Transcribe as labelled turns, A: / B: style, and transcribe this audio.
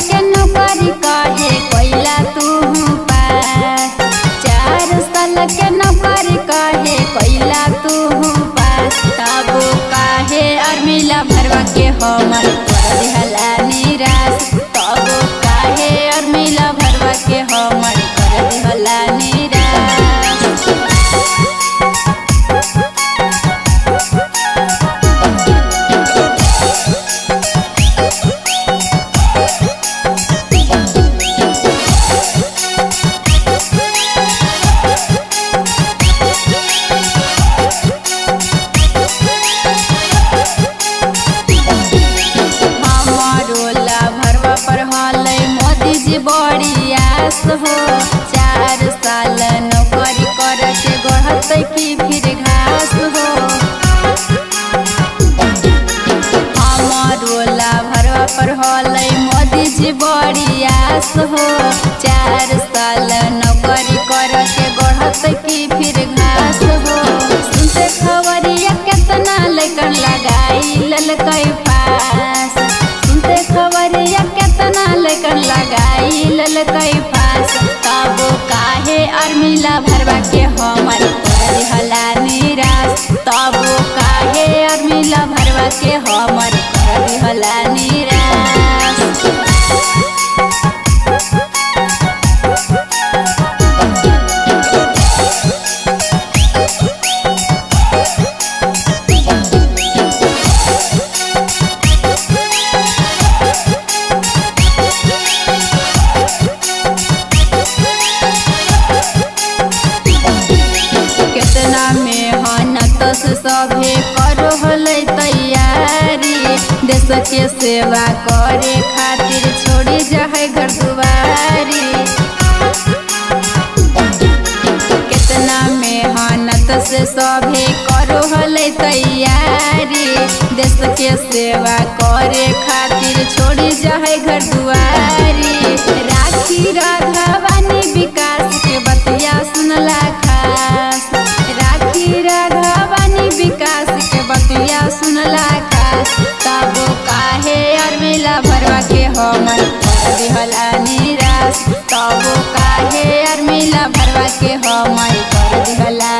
A: के नौकरी कहे कोइला तू पास। 4 साल के नौकरी कहे कोइला तू पास। तब काहे अर्मिला भरवा के हमर कर दिहला निराश। तब काहे अर्मिला भरवा के हमर कर दिहला निराश। बड़ी आस हो 4 साल नौकरी करके गढ़ते की फिर घास हो। हमारोला भरवा पर हलै मोदी जी बड़ी आस हो। 4 साल नौकरी करके गढ़ते की फिर घास हो। सुनते खबरिया केतना लेकर लगाई ललकै पास। सुनते खबरिया केतना लेकर लगाई ललकै पास। तब काहे अर्मिला भरवा के हमर कर दिहला निराश। तब काहे अर्मिला भरवा के हमर कर दिहला निराश। सभे करो हलै तैयारी। देश के सेवा करे खातिर छोड़ी जाए घर दुआरी। कितना मेहनत से सभे करो हलै तैयारी। देश के सेवा करे खातिर छोड़ी जाए घर दुआरी। राखी राघवानी विकास के बतिया सुनला खास। राखी राघवानी विकास के बतिया सुनला खास। तब काहे अर्मिला भरवा के हमर कर दिहला निराश। तब काहे अर्मिला भरवा के हमर कर दिहला